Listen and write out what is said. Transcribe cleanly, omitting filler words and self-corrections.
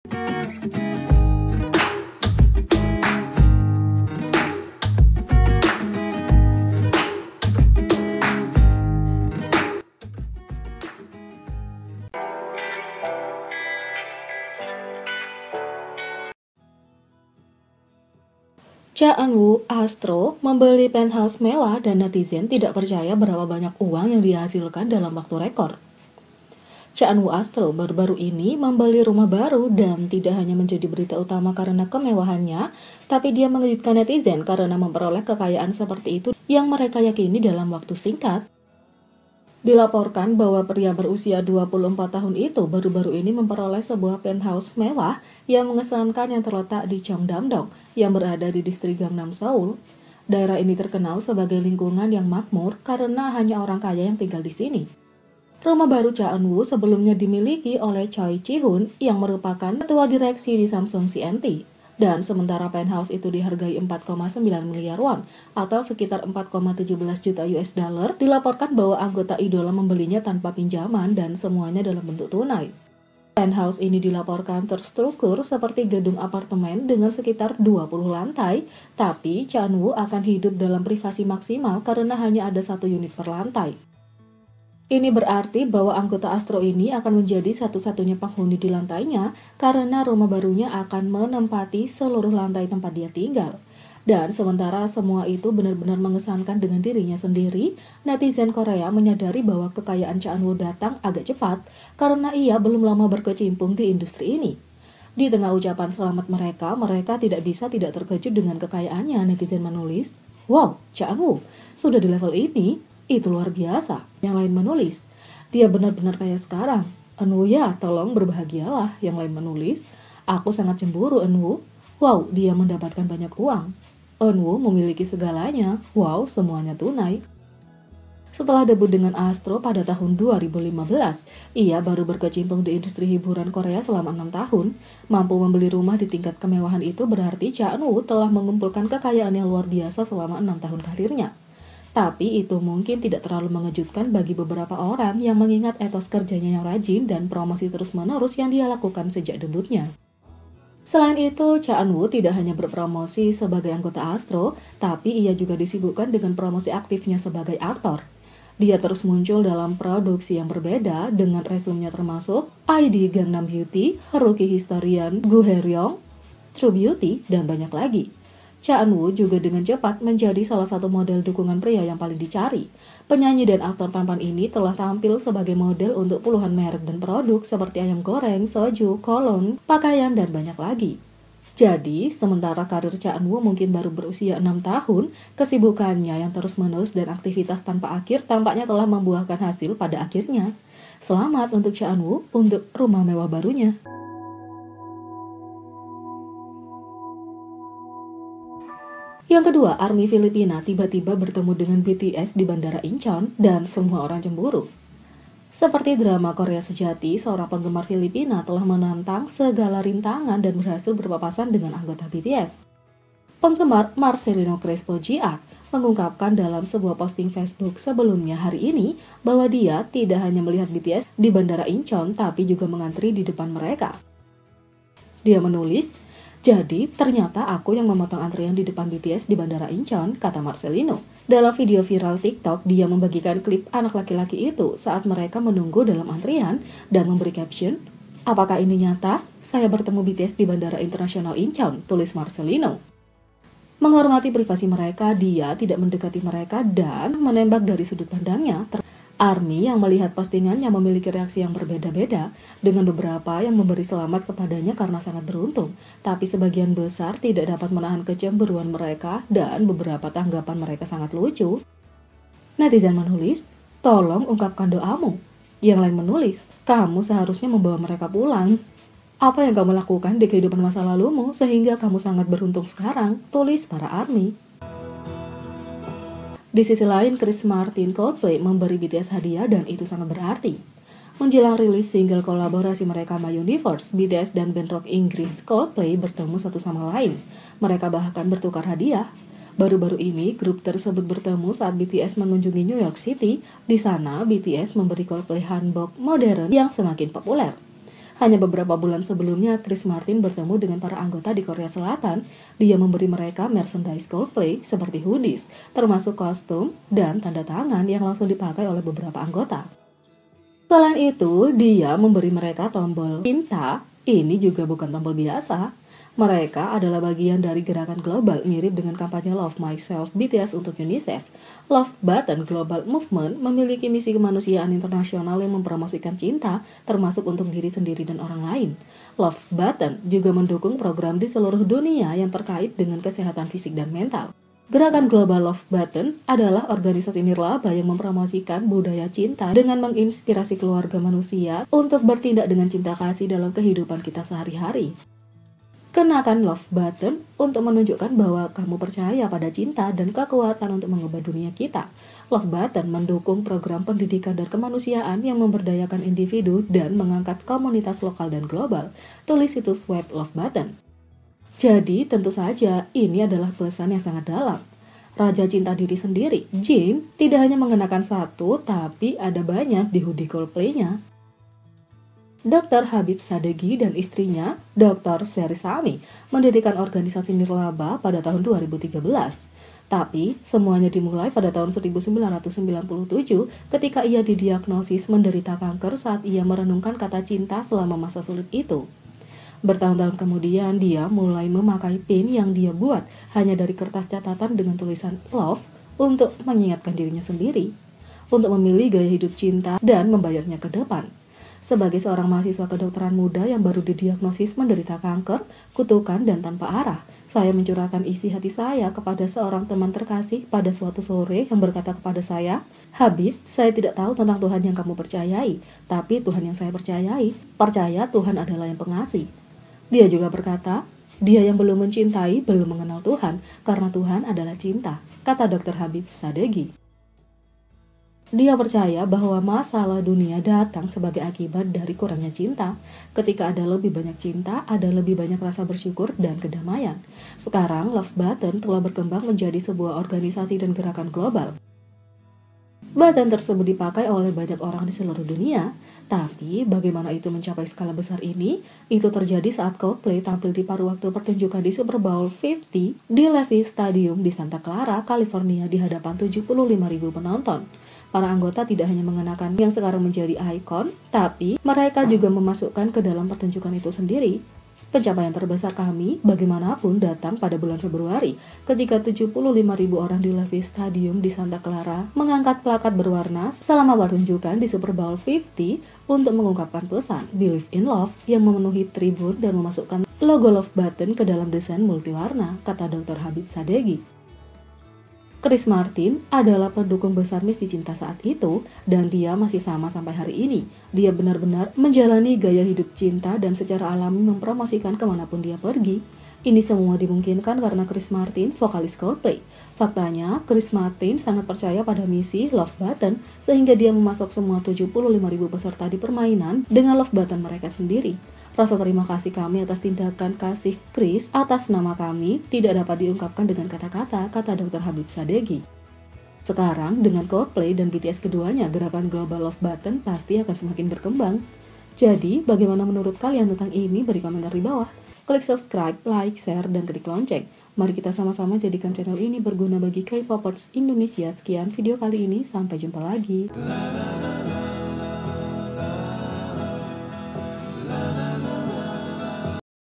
Cha Eun-woo Astro membeli penthouse mewah dan netizen tidak percaya berapa banyak uang yang dihasilkan dalam waktu rekor. Cha Eun-woo Astro baru-baru ini membeli rumah baru dan tidak hanya menjadi berita utama karena kemewahannya, tapi dia mengejutkan netizen karena memperoleh kekayaan seperti itu yang mereka yakini dalam waktu singkat. Dilaporkan bahwa pria berusia 24 tahun itu baru-baru ini memperoleh sebuah penthouse mewah yang mengesankan yang terletak di Cheongdam-dong yang berada di distrik Gangnam, Seoul. Daerah ini terkenal sebagai lingkungan yang makmur karena hanya orang kaya yang tinggal di sini. Rumah baru Cha Eun-woo sebelumnya dimiliki oleh Choi Ji-hoon yang merupakan ketua direksi di Samsung C&T. Dan sementara penthouse itu dihargai 4,9 miliar won atau sekitar 4,17 juta US dollar, dilaporkan bahwa anggota idola membelinya tanpa pinjaman dan semuanya dalam bentuk tunai. Penthouse ini dilaporkan terstruktur seperti gedung apartemen dengan sekitar 20 lantai, tapi Cha Eun-woo akan hidup dalam privasi maksimal karena hanya ada 1 unit per lantai. Ini berarti bahwa anggota Astro ini akan menjadi satu-satunya penghuni di lantainya karena rumah barunya akan menempati seluruh lantai tempat dia tinggal. Dan sementara semua itu benar-benar mengesankan dengan dirinya sendiri, netizen Korea menyadari bahwa kekayaan Cha Eun-woo datang agak cepat karena ia belum lama berkecimpung di industri ini. Di tengah ucapan selamat mereka tidak bisa tidak terkejut dengan kekayaannya. Netizen menulis, "Wow, Cha Eun-woo sudah di level ini? Itu luar biasa." Yang lain menulis, "Dia benar-benar kaya sekarang. Eun-woo ya, tolong berbahagialah." Yang lain menulis, "Aku sangat cemburu Eun-woo. Wow, dia mendapatkan banyak uang. Eun-woo memiliki segalanya. Wow, semuanya tunai." Setelah debut dengan Astro pada tahun 2015, ia baru berkecimpung di industri hiburan Korea selama 6 tahun. Mampu membeli rumah di tingkat kemewahan itu berarti Cha Eun-woo telah mengumpulkan kekayaan yang luar biasa selama 6 tahun karirnya. Tapi itu mungkin tidak terlalu mengejutkan bagi beberapa orang yang mengingat etos kerjanya yang rajin dan promosi terus-menerus yang dia lakukan sejak debutnya. Selain itu, Cha Eun-woo tidak hanya berpromosi sebagai anggota Astro, tapi ia juga disibukkan dengan promosi aktifnya sebagai aktor. Dia terus muncul dalam produksi yang berbeda dengan resumenya termasuk ID Gangnam Beauty, Rookie Historian, Gu Hae-ryong, True Beauty, dan banyak lagi. Cha Eun-woo juga dengan cepat menjadi salah satu model dukungan pria yang paling dicari. Penyanyi dan aktor tampan ini telah tampil sebagai model untuk puluhan merek dan produk seperti ayam goreng, soju, kolon, pakaian, dan banyak lagi. Jadi, sementara karir Cha Eun-woo mungkin baru berusia 6 tahun, kesibukannya yang terus-menerus dan aktivitas tanpa akhir tampaknya telah membuahkan hasil pada akhirnya. Selamat untuk Cha Eun-woo untuk rumah mewah barunya. Yang kedua, ARMY Filipina tiba-tiba bertemu dengan BTS di Bandara Incheon dan semua orang cemburu. Seperti drama Korea sejati, seorang penggemar Filipina telah menantang segala rintangan dan berhasil berpapasan dengan anggota BTS. Penggemar Marcelino Crespo Jr. mengungkapkan dalam sebuah posting Facebook sebelumnya hari ini bahwa dia tidak hanya melihat BTS di Bandara Incheon tapi juga mengantri di depan mereka. Dia menulis, "Jadi, ternyata aku yang memotong antrian di depan BTS di Bandara Incheon," kata Marcelino. Dalam video viral TikTok, dia membagikan klip anak laki-laki itu saat mereka menunggu dalam antrian dan memberi caption, "Apakah ini nyata? Saya bertemu BTS di Bandara Internasional Incheon," tulis Marcelino. Menghormati privasi mereka, dia tidak mendekati mereka dan menembak dari sudut pandangnya. ARMY yang melihat postingannya memiliki reaksi yang berbeda-beda, dengan beberapa yang memberi selamat kepadanya karena sangat beruntung, tapi sebagian besar tidak dapat menahan kecemburuan mereka dan beberapa tanggapan mereka sangat lucu. Netizen menulis, "Tolong ungkapkan doamu." Yang lain menulis, "Kamu seharusnya membawa mereka pulang. Apa yang kamu lakukan di kehidupan masa lalumu sehingga kamu sangat beruntung sekarang?" tulis para ARMY. Di sisi lain, Chris Martin Coldplay memberi BTS hadiah dan itu sangat berarti. Menjelang rilis single kolaborasi mereka My Universe, BTS dan band rock Inggris Coldplay bertemu satu sama lain. Mereka bahkan bertukar hadiah. Baru-baru ini, grup tersebut bertemu saat BTS mengunjungi New York City. Di sana, BTS memberi Coldplay hanbok modern yang semakin populer. Hanya beberapa bulan sebelumnya, Chris Martin bertemu dengan para anggota di Korea Selatan. Dia memberi mereka merchandise Coldplay seperti hoodies, termasuk kostum dan tanda tangan yang langsung dipakai oleh beberapa anggota. Selain itu, dia memberi mereka tombol cinta. Ini juga bukan tombol biasa. Mereka adalah bagian dari gerakan global mirip dengan kampanye Love Myself BTS untuk UNICEF. Love Button Global Movement memiliki misi kemanusiaan internasional yang mempromosikan cinta, termasuk untuk diri sendiri dan orang lain. Love Button juga mendukung program di seluruh dunia yang terkait dengan kesehatan fisik dan mental. Gerakan Global Love Button adalah organisasi nirlaba yang mempromosikan budaya cinta dengan menginspirasi keluarga manusia untuk bertindak dengan cinta kasih dalam kehidupan kita sehari-hari. Kenakan Love Button untuk menunjukkan bahwa kamu percaya pada cinta dan kekuatan untuk mengubah dunia kita. Love Button mendukung program pendidikan dan kemanusiaan yang memberdayakan individu dan mengangkat komunitas lokal dan global. Tulis situs web Love Button. Jadi, tentu saja ini adalah pesan yang sangat dalam. Raja cinta diri sendiri, Jin, tidak hanya mengenakan satu, tapi ada banyak di hoodie Coldplay-nya. Dr. Habib Sadeghi dan istrinya, Dr. Sherry Sami, mendirikan organisasi nirlaba pada tahun 2013. Tapi, semuanya dimulai pada tahun 1997 ketika ia didiagnosis menderita kanker saat ia merenungkan kata cinta selama masa sulit itu. Bertahun-tahun kemudian, dia mulai memakai pin yang dia buat hanya dari kertas catatan dengan tulisan love untuk mengingatkan dirinya sendiri, untuk memilih gaya hidup cinta dan membayarnya ke depan. Sebagai seorang mahasiswa kedokteran muda yang baru didiagnosis menderita kanker, kutukan, dan tanpa arah, saya mencurahkan isi hati saya kepada seorang teman terkasih pada suatu sore yang berkata kepada saya, "Habib, saya tidak tahu tentang Tuhan yang kamu percayai, tapi Tuhan yang saya percayai, percaya Tuhan adalah yang pengasih." Dia juga berkata, "Dia yang belum mencintai belum mengenal Tuhan, karena Tuhan adalah cinta," kata Dr. Habib Sadeghi. Dia percaya bahwa masalah dunia datang sebagai akibat dari kurangnya cinta. Ketika ada lebih banyak cinta, ada lebih banyak rasa bersyukur dan kedamaian. Sekarang, Love Button telah berkembang menjadi sebuah organisasi dan gerakan global. Button tersebut dipakai oleh banyak orang di seluruh dunia. Tapi, bagaimana itu mencapai skala besar ini? Itu terjadi saat Coldplay tampil di paruh waktu pertunjukan di Super Bowl 50 di Levi's Stadium di Santa Clara, California di hadapan 75.000 penonton. Para anggota tidak hanya mengenakan yang sekarang menjadi ikon, tapi mereka juga memasukkan ke dalam pertunjukan itu sendiri. Pencapaian terbesar kami, bagaimanapun, datang pada bulan Februari, ketika 75.000 orang di Levi's Stadium di Santa Clara mengangkat plakat berwarna selama pertunjukan di Super Bowl 50 untuk mengungkapkan pesan Believe in Love yang memenuhi tribun dan memasukkan logo Love Button ke dalam desain multiwarna, kata Dr. Habib Sadeghi. Chris Martin adalah pendukung besar misi cinta saat itu, dan dia masih sama sampai hari ini. Dia benar-benar menjalani gaya hidup cinta dan secara alami mempromosikan kemanapun dia pergi. Ini semua dimungkinkan karena Chris Martin, vokalis Coldplay. Faktanya, Chris Martin sangat percaya pada misi Love Button, sehingga dia memasok semua 75.000 peserta di permainan dengan Love Button mereka sendiri. Rasa terima kasih kami atas tindakan kasih Chris atas nama kami tidak dapat diungkapkan dengan kata-kata, kata Dr. Habib Sadeghi. Sekarang, dengan Coldplay dan BTS keduanya, gerakan Global Love Button pasti akan semakin berkembang. Jadi, bagaimana menurut kalian tentang ini? Beri komentar di bawah. Klik subscribe, like, share, dan klik lonceng. Mari kita sama-sama jadikan channel ini berguna bagi K-popers Indonesia. Sekian video kali ini, sampai jumpa lagi.